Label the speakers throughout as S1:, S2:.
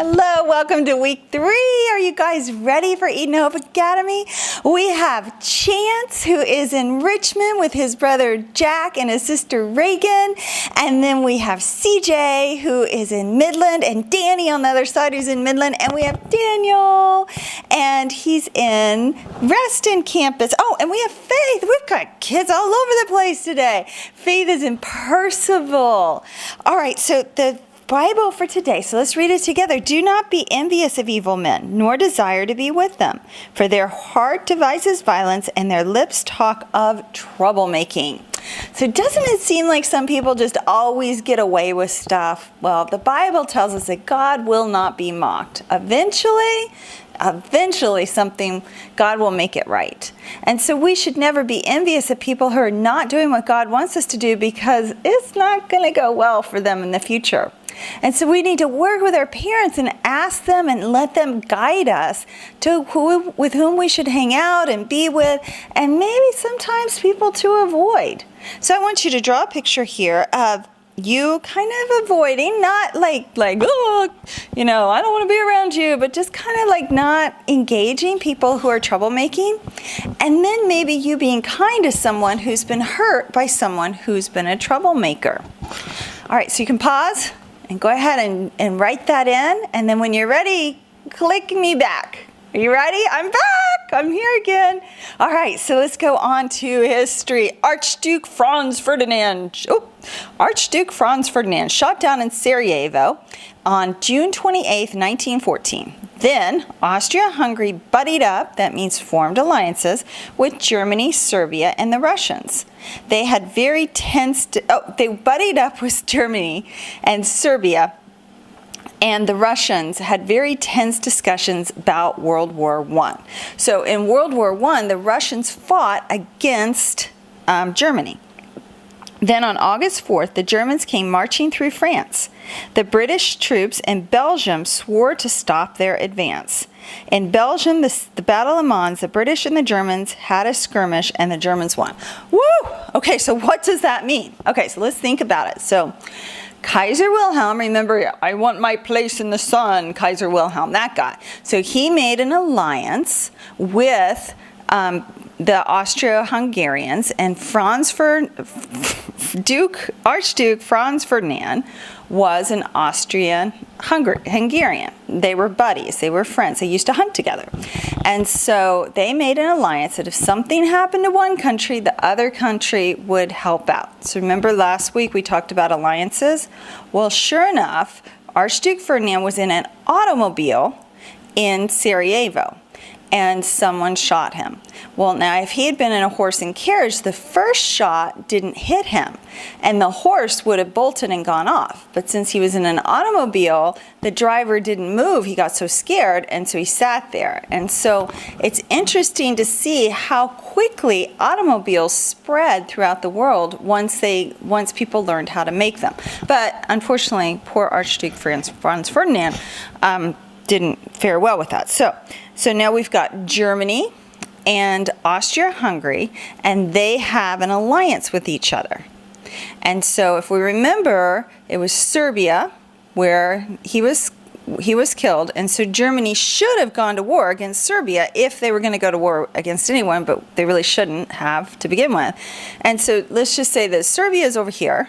S1: Hello, welcome to week 3. Are you guys ready for Eden Hope Academy? We have Chance, who is in Richmond with his brother Jack and his sister Reagan. And then we have CJ, who is in Midland, and Danny on the other side, who's in Midland. And we have Daniel, and he's in Reston campus. Oh, and we have Faith. We've got kids all over the place today. Faith is in Percival. All right, so the Bible for today. So let's read it together. Do not be envious of evil men, nor desire to be with them, for their heart devises violence, and their lips talk of troublemaking. So doesn't it seem like some people just always get away with stuff? Well, the Bible tells us that God will not be mocked. Eventually God will make it right. And so we should never be envious of people who are not doing what God wants us to do, because it's not going to go well for them in the future. And so we need to work with our parents and ask them and let them guide us to with whom we should hang out and be with, and maybe sometimes people to avoid. So I want you to draw a picture here of you kind of avoiding, not like, oh, I don't want to be around you, but just kind of like not engaging people who are troublemaking. And then maybe you being kind to someone who's been hurt by someone who's been a troublemaker. All right, so you can pause and go ahead and write that in. And then when you're ready, click me back. Are you ready? I'm back. I'm here again. All right, so let's go on to history. Archduke Franz Ferdinand shot down in Sarajevo on June 28th, 1914. Then Austria-Hungary buddied up, that means formed alliances, with Germany, Serbia, and the Russians. They had very tense, they buddied up with Germany and Serbia, and the Russians had very tense discussions about World War I. So in World War I, the Russians fought against Germany. Then on August 4th, the Germans came marching through France. The British troops in Belgium swore to stop their advance. In Belgium, the Battle of Mons, the British and the Germans had a skirmish, and the Germans won. Woo! Okay, so what does that mean? Okay, so let's think about it. So Kaiser Wilhelm, remember, I want my place in the sun, Kaiser Wilhelm, that guy. So he made an alliance with the Austro-Hungarians, and Archduke Franz Ferdinand was an Austrian-Hungarian. They were buddies. They were friends. They used to hunt together. And so they made an alliance that if something happened to one country, the other country would help out. So remember last week we talked about alliances? Well, sure enough, Archduke Ferdinand was in an automobile in Sarajevo, and someone shot him. Well, now, if he had been in a horse and carriage, the first shot didn't hit him, and the horse would have bolted and gone off. But since he was in an automobile, the driver didn't move. He got so scared, and so he sat there. And so it's interesting to see how quickly automobiles spread throughout the world once people learned how to make them. But unfortunately, poor Archduke Franz Ferdinand didn't fare well with that. So now we've got Germany and Austria-Hungary, and they have an alliance with each other. And so if we remember, it was Serbia where he was killed, and so Germany should have gone to war against Serbia if they were going to go to war against anyone, but they really shouldn't have to begin with. And so let's just say that Serbia is over here,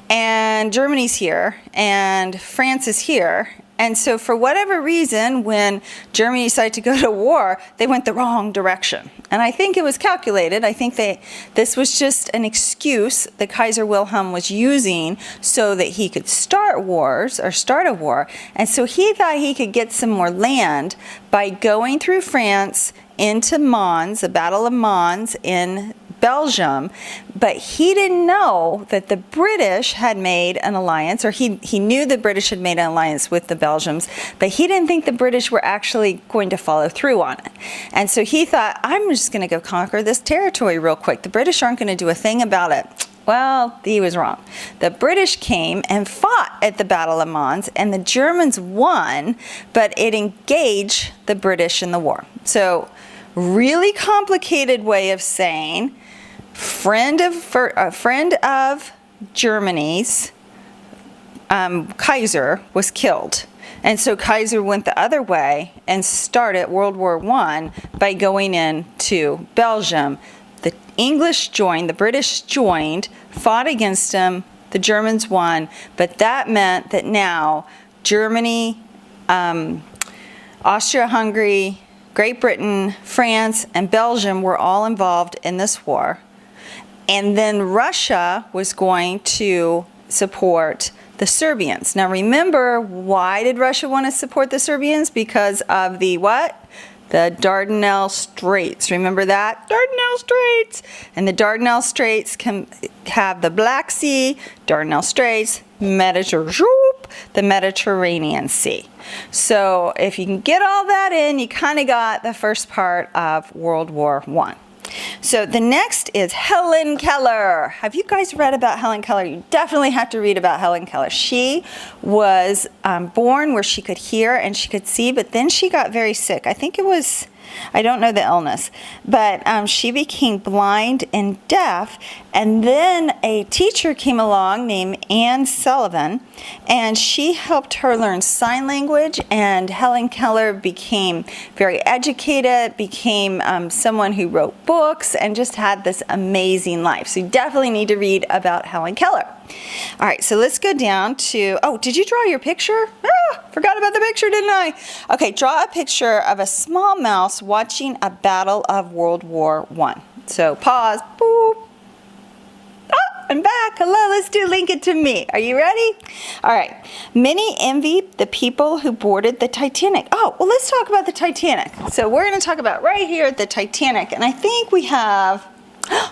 S1: and Germany's here, and France is here. And so for whatever reason, when Germany decided to go to war, they went the wrong direction. And I think it was calculated. I think this was just an excuse that Kaiser Wilhelm was using so that he could start a war. And so he thought he could get some more land by going through France into Mons, the Battle of Mons in Belgium, but he didn't know that the British had made an alliance, or he knew the British had made an alliance with the Belgians, but he didn't think the British were actually going to follow through on it. And so he thought, I'm just going to go conquer this territory real quick. The British aren't going to do a thing about it. Well, he was wrong. The British came and fought at the Battle of Mons, and the Germans won, but it engaged the British in the war. So, really complicated way of saying friend of Germany's Kaiser was killed. And so Kaiser went the other way and started World War I by going into Belgium. The English joined, the British joined, fought against them, the Germans won, but that meant that now Germany, Austria-Hungary, Great Britain, France, and Belgium were all involved in this war. And then Russia was going to support the Serbians. Now remember, why did Russia want to support the Serbians? Because of the what? The Dardanelles Straits. Remember that? Dardanelles Straits. And the Dardanelles Straits can have the Black Sea, Dardanelles Straits, the Mediterranean Sea. So if you can get all that in, you kind of got the first part of World War I. So the next is Helen Keller. Have you guys read about Helen Keller? You definitely have to read about Helen Keller. She was born where she could hear and she could see, but then she got very sick. I think it was, I don't know the illness, but she became blind and deaf, and then a teacher came along named Anne Sullivan, and she helped her learn sign language, and Helen Keller became very educated, became someone who wrote books, and just had this amazing life. So you definitely need to read about Helen Keller. All right, so let's go down to, oh, did you draw your picture? Forgot about the picture, didn't I? Okay, draw a picture of a small mouse watching a battle of World War I. So pause, boop. Oh, I'm back. Hello, let's do Link It to Me. Are you ready? All right. Many envied the people who boarded the Titanic. Oh, well, let's talk about the Titanic. So we're going to talk about right here the Titanic, and I think we have,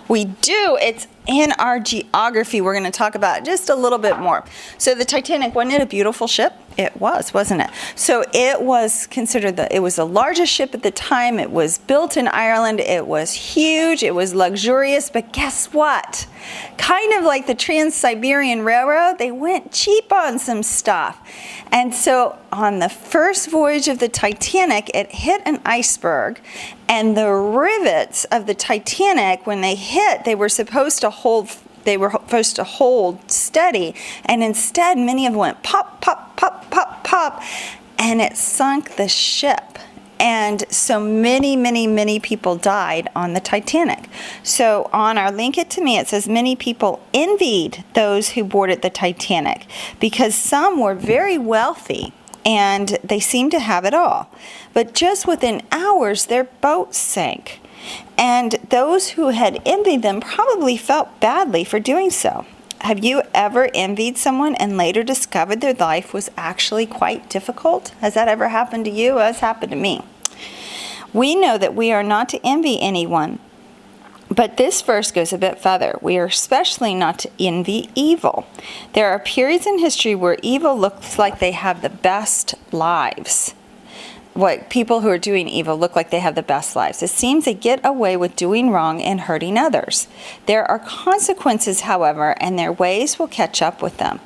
S1: we do, it's in our geography. We're going to talk about it just a little bit more. So the Titanic, wasn't it a beautiful ship? It was, wasn't it? So it was considered it was the largest ship at the time. It was built in Ireland. It was huge. It was luxurious. But guess what? Kind of like the Trans-Siberian Railroad, they went cheap on some stuff. And so on the first voyage of the Titanic, it hit an iceberg, and the rivets of the Titanic, when they hit, they were supposed to hold steady, and instead many of them went pop, pop, pop, pop, pop, and it sunk the ship. And so many people died on the Titanic. So on our Link It to Me, it says many people envied those who boarded the Titanic because some were very wealthy and they seemed to have it all. But just within hours, their boat sank. And those who had envied them probably felt badly for doing so. Have you ever envied someone and later discovered their life was actually quite difficult? Has that ever happened to you? It has happened to me. We know that we are not to envy anyone, but this verse goes a bit further. We are especially not to envy evil. There are periods in history where evil looks like they have the best lives. What people who are doing evil look like they have the best lives. It seems they get away with doing wrong and hurting others. There are consequences, however, and their ways will catch up with them.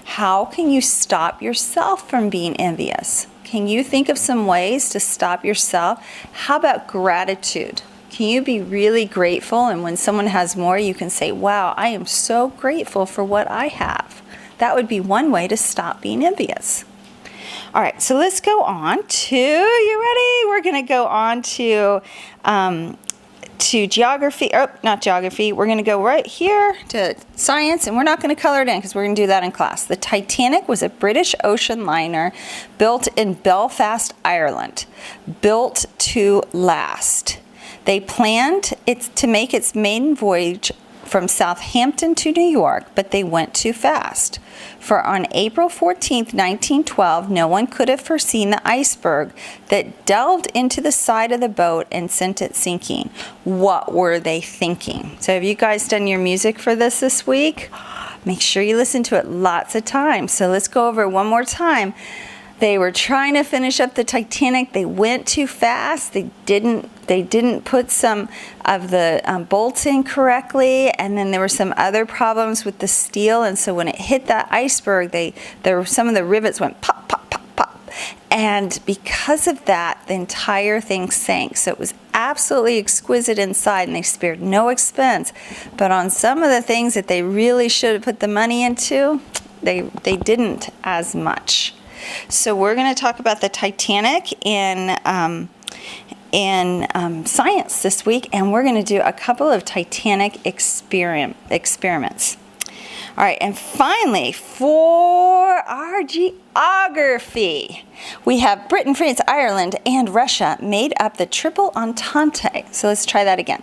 S1: How can you stop yourself from being envious? Can you think of some ways to stop yourself? How about gratitude? Can you be really grateful, and when someone has more, you can say, wow, I am so grateful for what I have. That would be one way to stop being envious. All right, so let's go on to, you ready? We're going to go on to geography, not geography. We're going to go right here to science, and we're not going to color it in because we're going to do that in class. The Titanic was a British ocean liner built in Belfast, Ireland, built to last. They planned to make its maiden voyage from Southampton to New York, but they went too fast. For on April 14, 1912, no one could have foreseen the iceberg that delved into the side of the boat and sent it sinking. What were they thinking? So have you guys done your music for this week? Make sure you listen to it lots of times. So let's go over it one more time. They were trying to finish up the Titanic. They went too fast. They didn't put some of the bolts in correctly, and then there were some other problems with the steel. And so when it hit that iceberg, some of the rivets went pop, pop, pop, pop. And because of that, the entire thing sank. So it was absolutely exquisite inside, and they spared no expense. But on some of the things that they really should have put the money into, they didn't as much. So we're going to talk about the Titanic in science this week, and we're going to do a couple of Titanic experiments. All right, and finally, for our geography, we have Britain, France, Ireland, and Russia made up the Triple Entente. So let's try that again.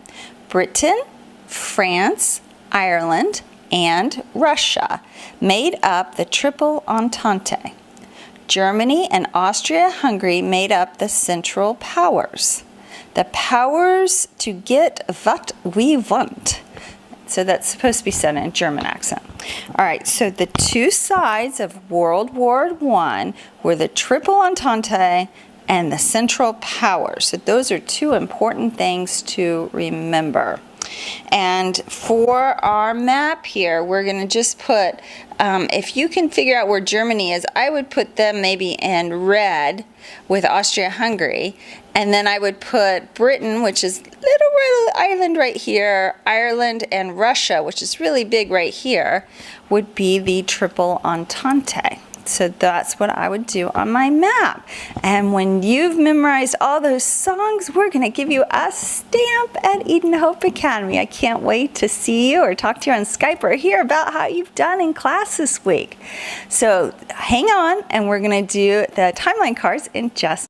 S1: Britain, France, Ireland, and Russia made up the Triple Entente. Germany and Austria-Hungary made up the Central Powers. The powers to get what we want. So that's supposed to be said in a German accent. All right, so the two sides of World War I were the Triple Entente and the Central Powers. So those are two important things to remember. And for our map here, we're going to just put, if you can figure out where Germany is, I would put them maybe in red with Austria-Hungary. And then I would put Britain, which is little island right here, Ireland, and Russia, which is really big right here, would be the Triple Entente. So that's what I would do on my map. And when you've memorized all those songs, we're going to give you a stamp at Eden Hope Academy. I can't wait to see you or talk to you on Skype or hear about how you've done in class this week. So hang on, and we're going to do the timeline cards in just